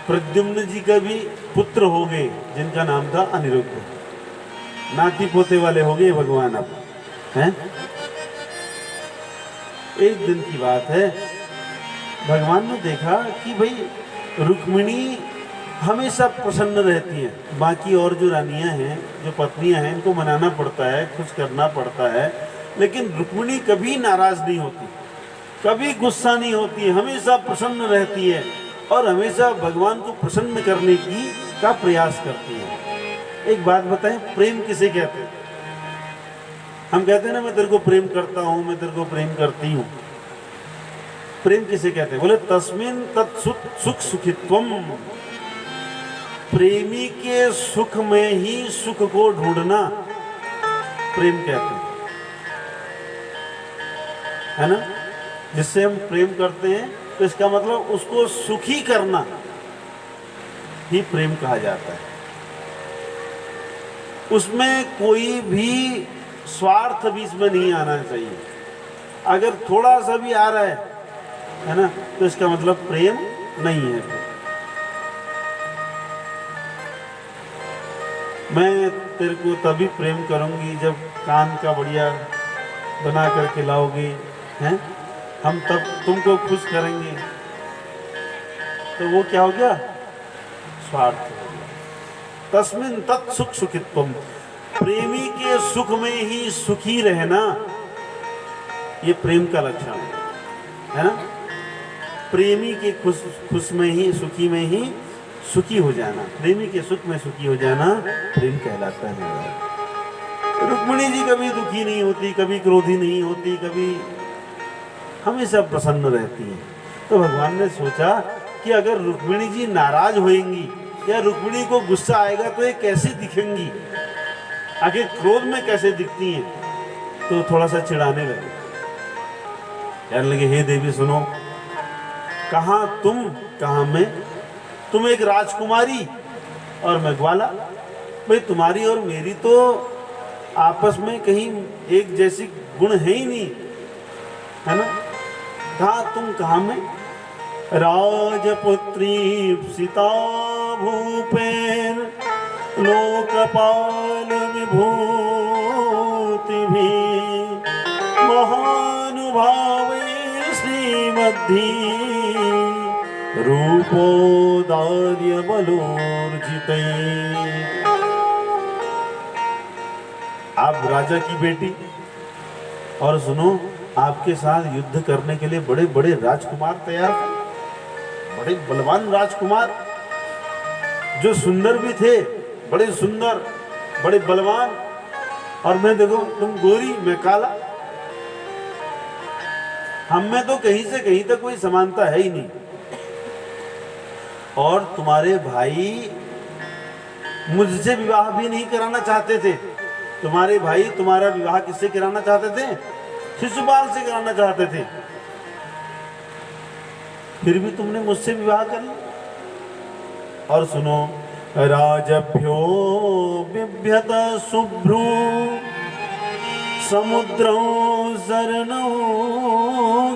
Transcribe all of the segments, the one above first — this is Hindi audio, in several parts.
प्रद्युम्न जी का भी पुत्र हो गए जिनका नाम था अनिरुद्ध, नाती पोते वाले हो गए भगवान अब हैं। एक दिन की बात है, भगवान ने देखा कि भाई रुक्मिणी हमेशा प्रसन्न रहती हैं, बाकी और जो रानियां हैं, जो पत्नियां हैं, इनको मनाना पड़ता है, खुश करना पड़ता है, लेकिन रुक्मिणी कभी नाराज नहीं होती, कभी गुस्सा नहीं होती, हमेशा प्रसन्न रहती है और हमेशा भगवान को प्रसन्न करने का प्रयास करती है। एक बात बताएं, प्रेम किसे कहते हैं? हम कहते हैं ना, मैं तेरे को प्रेम करता हूं, मैं तेरे को प्रेम करती हूं। प्रेम किसे कहते हैं? बोले तस्मिन तत्सुख सुखित्वम, प्रेमी के सुख में ही सुख को ढूंढना प्रेम कहते हैं, है ना। जिससे हम प्रेम करते हैं तो इसका मतलब उसको सुखी करना ही प्रेम कहा जाता है। उसमें कोई भी स्वार्थ बीच में नहीं आना चाहिए। अगर थोड़ा सा भी आ रहा है ना, तो इसका मतलब प्रेम नहीं है। मैं तेरे को तभी प्रेम करूंगी जब कान का बढ़िया बना करके लाओगे, हैं, हम तब तुमको खुश करेंगे। तो वो क्या हो गया? स्वार्थ हो गया। तस्मिन तत्सुख सुखित्वम, प्रेमी के सुख में ही सुखी रहना, ये प्रेम का लक्षण है ना। प्रेमी के खुश में ही, सुखी में ही सुखी हो जाना, प्रेमी के सुख में सुखी हो जाना प्रेम कहलाता है। रुक्मिणी जी कभी दुखी नहीं होती, कभी क्रोधी नहीं होती, कभी हमेशा प्रसन्न रहती है। तो भगवान ने सोचा कि अगर रुक्मिणी जी नाराज होएंगी या रुक्मिणी को गुस्सा आएगा तो ये कैसे दिखेंगी, आखिर क्रोध में कैसे दिखती हैं। तो थोड़ा सा चिढ़ाने लगे, कहने लगे, हे देवी सुनो, कहाँ तुम कहाँ मैं, तुम एक राजकुमारी और मैं ग्वाला, भाई तुम्हारी और मेरी तो आपस में कहीं एक जैसी गुण है ही नहीं, है ना। कहाँ तुम कहाँ मैं, राजपुत्री सीता भूपेन लोकपाल विभूति भी महानुभावे श्रीमद्धी रूपोदार्य बलोर्जिते। आप राजा की बेटी, और सुनो, आपके साथ युद्ध करने के लिए बड़े बड़े राजकुमार तैयार थे, बड़े बलवान राजकुमार जो सुंदर भी थे, बड़े सुंदर, बड़े बलवान, और मैं देखो तुम गोरी, मैं काला, हम में तो कहीं से कहीं तक कोई समानता है ही नहीं। और तुम्हारे भाई मुझसे विवाह भी नहीं कराना चाहते थे। तुम्हारे भाई तुम्हारा विवाह किससे कराना चाहते थे? शिशुपाल से कराना चाहते थे, फिर भी तुमने मुझसे विवाह कर लिया। और सुनो, राजभ्यो बिभ्यत शुभ्रू समुद्रो शरणो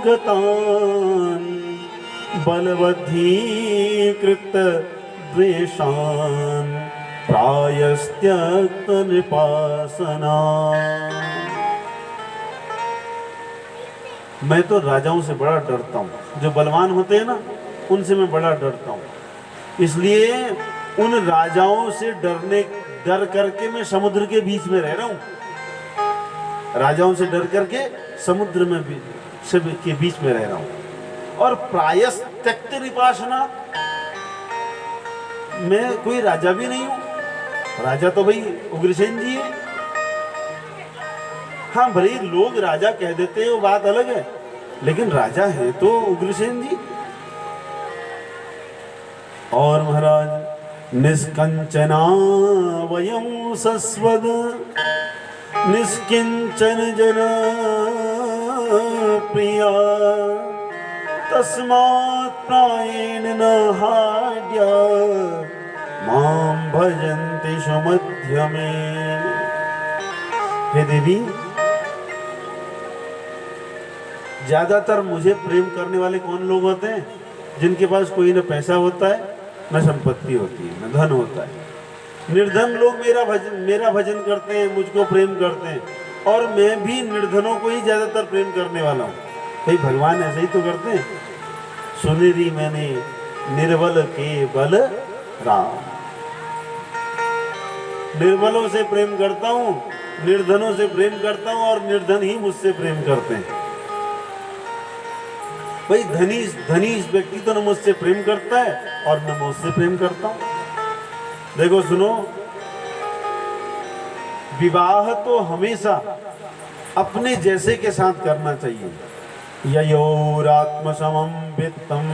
गतान बलवधीकृत द्वेषान प्रायस्त्यक्त नृपासना। मैं तो राजाओं से बड़ा डरता हूँ, जो बलवान होते हैं ना, उनसे मैं बड़ा डरता हूँ। इसलिए उन राजाओं से डर करके मैं समुद्र के बीच में रह रहा हूँ। राजाओं से डर करके समुद्र में के बीच में रह रहा हूँ। और प्रायस त्यक्त निपासना, मैं कोई राजा भी नहीं हूँ। राजा तो भाई उग्रसेन जी है। हाँ भले लोग राजा कह देते हैं, वो बात अलग है, लेकिन राजा है तो उग्रसेन जी। और महाराज, निष्कंचना वयं सस्वद निष्किंचन जन प्रिया तस्मात् प्रायेण न हाड्य मां भजन्ति सुमध्य में। हे देवी, ज्यादातर मुझे प्रेम करने वाले कौन लोग होते हैं? जिनके पास कोई न पैसा होता है, न संपत्ति होती है, न धन होता है। निर्धन लोग मेरा भजन करते हैं, मुझको प्रेम करते हैं, और मैं भी निर्धनों को ही ज्यादातर प्रेम करने वाला हूँ। भाई भगवान ऐसे ही तो करते हैं। सुनिरी मैंने निर्बल के बल राम, निर्बलों से प्रेम करता हूँ, निर्धनों से प्रेम करता हूँ, और निर्धन ही मुझसे प्रेम करते हैं। भाई धनी व्यक्ति तो न मुझसे प्रेम करता है और न मुझसे प्रेम करता हूं। देखो सुनो, विवाह तो हमेशा अपने जैसे के साथ करना चाहिए। ययोरात्म समम वित्तम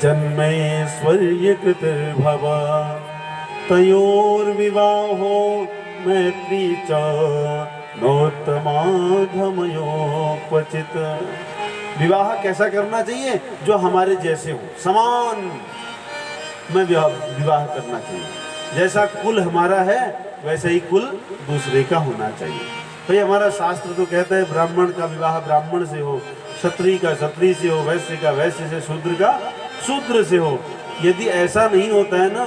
जन्मैश्वर्य कृतिर्भव तयोर विवाहो मैत्री च नोत्तमाधमयो क्वचित। विवाह कैसा करना चाहिए? जो हमारे जैसे हो, समान में विवाह करना चाहिए। जैसा कुल हमारा है वैसे ही कुल दूसरे का होना चाहिए। भाई हमारा शास्त्र तो कहता है ब्राह्मण का विवाह ब्राह्मण से हो, क्षत्रिय का क्षत्रिय से हो, वैश्य का वैश्य से, शूद्र का शूद्र से हो। यदि ऐसा नहीं होता है ना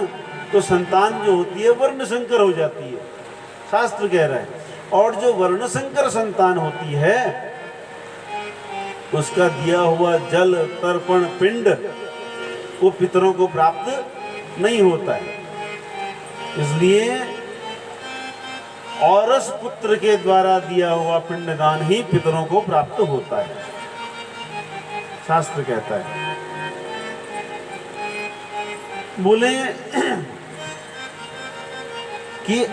तो संतान जो होती है वर्ण संकर हो जाती है, शास्त्र कह रहा है। और जो वर्ण संकर संतान होती है उसका दिया हुआ जल तर्पण पिंड वो पितरों को प्राप्त नहीं होता है। इसलिए औरस पुत्र के द्वारा दिया हुआ पिंडदान ही पितरों को प्राप्त होता है, शास्त्र कहता है। बोले कि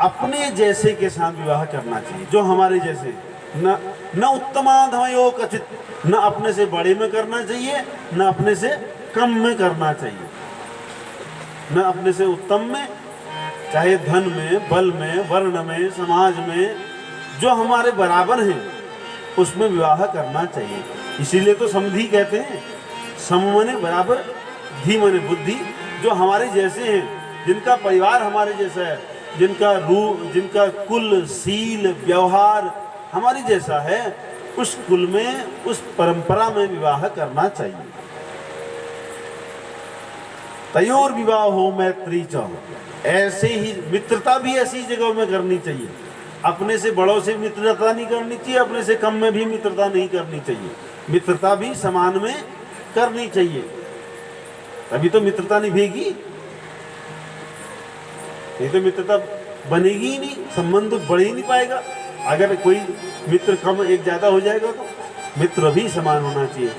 अपने जैसे के साथ विवाह करना चाहिए, जो हमारे जैसे, न उत्तमाधमयो कचित, न अपने से बड़े में करना चाहिए न अपने से कम में करना चाहिए, न अपने से उत्तम में, चाहे धन में, बल में, वर्ण में, समाज में, जो हमारे बराबर हैं उसमें विवाह करना चाहिए। इसीलिए तो समधि कहते हैं, सम माने बराबर, धी माने बुद्धि। जो हमारे जैसे हैं, जिनका परिवार हमारे जैसा है, जिनका कुल शील व्यवहार हमारी जैसा है, उस कुल में, उस परंपरा में विवाह करना चाहिए। तयोर विवाह हो मैत्री च, ऐसे ही मित्रता भी ऐसी जगहों में करनी चाहिए। अपने से बड़ों से मित्रता नहीं करनी चाहिए, अपने से कम में भी मित्रता नहीं करनी चाहिए। मित्रता भी समान में करनी चाहिए, तभी तो मित्रता निभेगी। नहीं तो मित्रता बनेगी ही नहीं, संबंध बढ़ ही नहीं पाएगा। अगर कोई मित्र कम एक ज्यादा हो जाएगा तो मित्र भी समान होना चाहिए।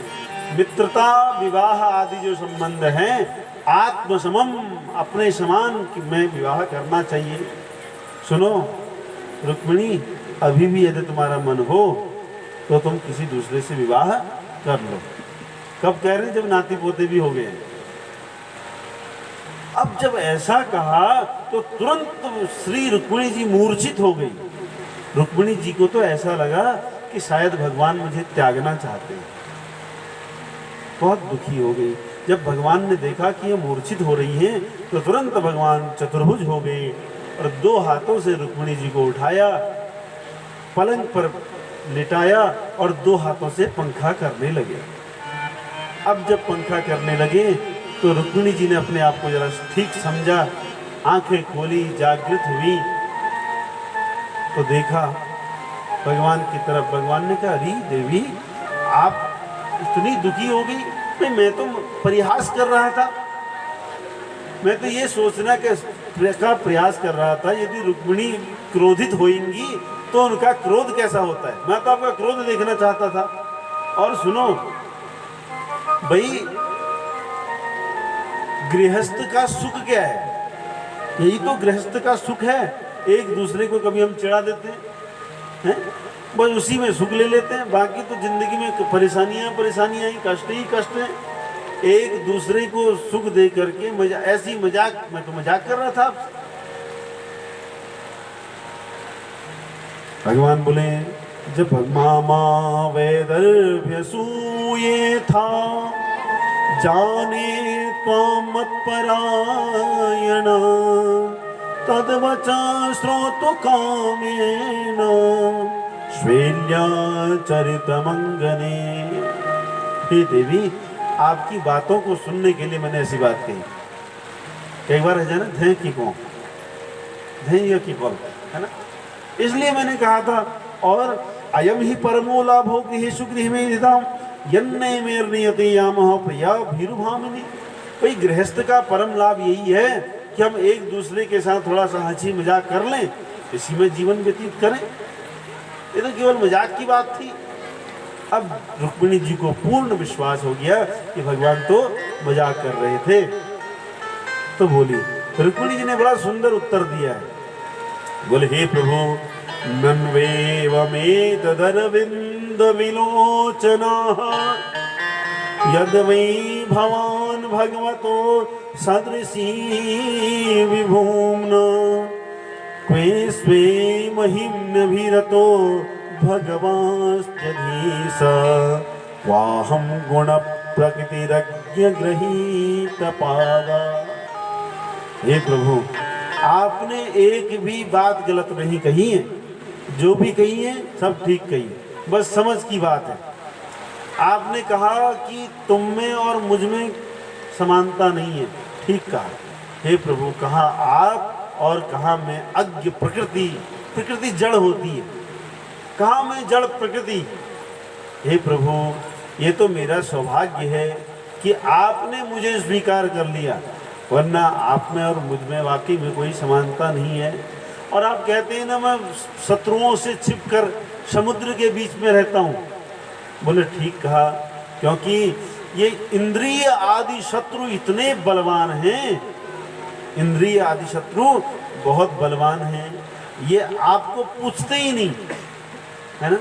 मित्रता विवाह आदि जो संबंध हैं आत्मसमम, अपने समान में विवाह करना चाहिए। सुनो रुक्मिणी, अभी भी यदि तुम्हारा मन हो तो तुम किसी दूसरे से विवाह कर लो। कब कह रहे हैं? जब नाती पोते भी हो गए। अब जब ऐसा कहा तो तुरंत श्री रुक्मिणी जी मूर्छित हो गई। रुक्मिणी जी को तो ऐसा लगा कि शायद भगवान मुझे त्यागना चाहते हैं, बहुत दुखी हो गई। जब भगवान ने देखा कि ये मूर्छित हो रही हैं तो तुरंत भगवान चतुर्भुज हो गए और दो हाथों से रुक्मिणी जी को उठाया, पलंग पर लिटाया और दो हाथों से पंखा करने लगे। अब जब पंखा करने लगे तो रुक्मिणी जी ने अपने आप को जरा ठीक समझा, आंखें खोली, जागृत हुई तो देखा भगवान की तरफ। भगवान ने कहा, अरे देवी आप इतनी दुखी हो गई? मैं तो परिहास कर रहा था, मैं तो ये सोचना का प्रयास कर रहा था यदि रुक्मिणी क्रोधित होंगी तो उनका क्रोध कैसा होता है, मैं तो आपका क्रोध देखना चाहता था। और सुनो भाई, गृहस्थ का सुख क्या है? यही तो गृहस्थ का सुख है। एक दूसरे को कभी हम चिढ़ा देते हैं, बस उसी में सुख ले लेते हैं, बाकी तो जिंदगी में परेशानियां ही, कष्ट ही कष्ट हैं। एक दूसरे को सुख दे करके ऐसी मजाक, मैं तो मजाक कर रहा था। भगवान बोले, जब मामा वैदर्भ्य सूये था जाने त्वाम मत्परायण तद्वचा श्रोतु कामेन श्वेल्या चरितमंगने। हे देवी, आपकी बातों को सुनने के लिए मैंने ऐसी बात कही। कई बार है ना, धैर्य की कौन, धैर्य की कौन, है ना, इसलिए मैंने कहा था। और अयम ही परमो लाभो गृहेषु गृह में निधाम यन्नय मेर नियते यामः प्रिया भीरुभामिनी। भाई गृहस्थ का परम लाभ यही है कि हम एक दूसरे के साथ थोड़ा सा हंसी मजाक कर लें, इसी में जीवन व्यतीत करें। ये तो केवल मजाक की बात थी। अब रुक्मिणी जी को पूर्ण विश्वास हो गया कि भगवान तो मजाक कर रहे थे। तो बोली, रुक्मिणी जी ने बड़ा सुंदर उत्तर दिया है। बोले, हे प्रभु, नन्वेवमेतदरविन्द विलोचनाः यद वै भवान् भगवतो सदृशी विभूम्ना क्वे स्वे महिम्नभिरतो भगवांश्चधीश वाहं गुणप्रकृतिरज्ञगृहीतपादा। हे प्रभु, आपने एक भी बात गलत नहीं कही है, जो भी कही है सब ठीक कही है, बस समझ की बात है। आपने कहा कि तुम में और मुझ में समानता नहीं है, ठीक कहा। हे प्रभु, कहा आप और कहा मैं अज्ञ प्रकृति, प्रकृति जड़ होती है, कहा मैं जड़ प्रकृति। हे प्रभु, ये तो मेरा सौभाग्य है कि आपने मुझे स्वीकार कर लिया, वरना आप में और मुझ में वाकई में कोई समानता नहीं है। और आप कहते हैं ना, मैं शत्रुओं से छिपकर समुद्र के बीच में रहता हूँ। बोले, ठीक कहा, क्योंकि ये इंद्रिय आदि शत्रु इतने बलवान हैं, इंद्रिय आदि शत्रु बहुत बलवान हैं, ये आपको पूछते ही नहीं, है ना।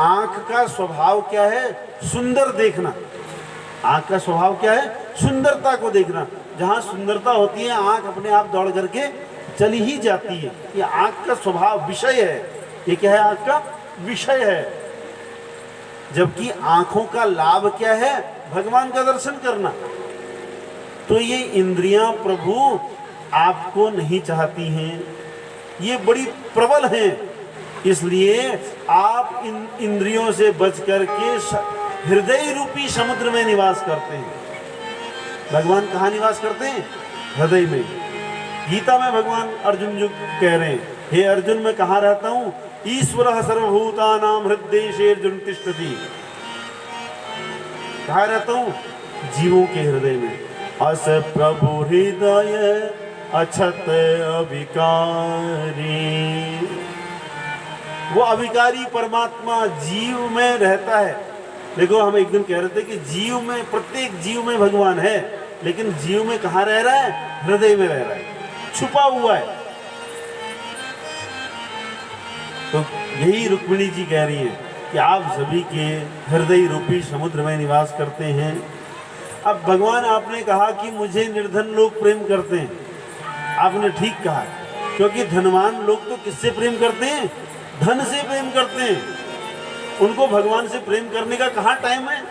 आंख का स्वभाव क्या है? सुंदर देखना। आंख का स्वभाव क्या है? सुंदरता को देखना। जहाँ सुंदरता होती है आंख अपने आप दौड़ करके चली ही जाती है। ये आंख का स्वभाव, विषय है। ये क्या है? आंख का विषय है। जबकि आंखों का लाभ क्या है? भगवान का दर्शन करना। तो ये इंद्रियां प्रभु आपको नहीं चाहती हैं, ये बड़ी प्रबल हैं। इसलिए आप इन इंद्रियों से बच करके हृदय रूपी समुद्र में निवास करते हैं। भगवान कहाँ निवास करते हैं? हृदय में। गीता में भगवान अर्जुन जो कह रहे हैं, हे अर्जुन, मैं कहाँ रहता हूँ? ईश्वरः सर्वभूतानां हृदयेषु अर्जुन तिष्ठति। कहाँ रहता हूँ? जीवों के हृदय में। अस प्रभु हृदय अछत अविकारी। वो अविकारी परमात्मा जीव में रहता है। देखो, हम एक दिन कह रहे थे कि जीव में, प्रत्येक जीव में भगवान है, लेकिन जीव में कहाँ रह रहा है? हृदय में रह रहा है, छुपा हुआ है। तो यही रुक्मिणी जी कह रही है कि आप सभी के हृदय रूपी समुद्र में निवास करते हैं। अब भगवान, आपने कहा कि मुझे निर्धन लोग प्रेम करते हैं। आपने ठीक कहा, क्योंकि धनवान लोग तो किससे प्रेम करते हैं? धन से प्रेम करते हैं। उनको भगवान से प्रेम करने का कहाँ टाइम है?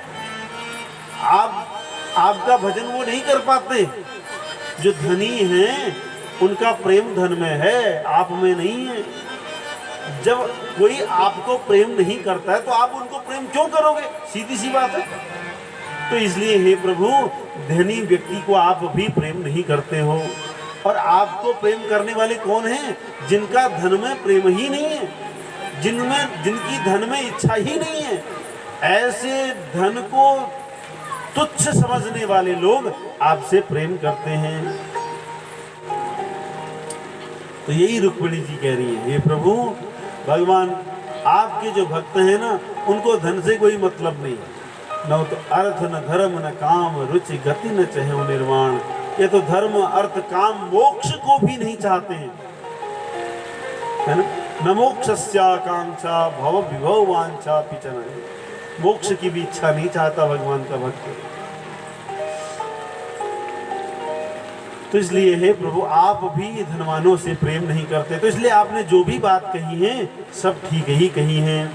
आपका भजन वो नहीं कर पाते। जो धनी हैं उनका प्रेम धन में है, आप में नहीं है। जब कोई आपको प्रेम नहीं करता है तो आप उनको प्रेम क्यों करोगे? सीधी सी बात है। तो इसलिए हे प्रभु, धनी व्यक्ति को आप भी प्रेम नहीं करते हो। और आपको प्रेम करने वाले कौन हैं? जिनका धन में प्रेम ही नहीं है, जिनकी धन में इच्छा ही नहीं है। ऐसे धन को तुच्छ समझने वाले लोग आपसे प्रेम करते हैं। तो यही रुक्मिणी जी कह रही है, हे प्रभु, भगवान आपके जो भक्त हैं ना, उनको धन से कोई मतलब नहीं, न तो अर्थ न धर्म न काम रुचि गति न चाहे निर्वाण। ये तो धर्म अर्थ काम मोक्ष को भी नहीं चाहते हैं, है ना। न मोक्षस्याकांक्षा भव विभव वांछा पिचन। मोक्ष की भी इच्छा नहीं चाहता भगवान का भक्त। तो इसलिए हे प्रभु, आप भी धनवानों से प्रेम नहीं करते। तो इसलिए आपने जो भी बात कही है सब ठीक ही कही है।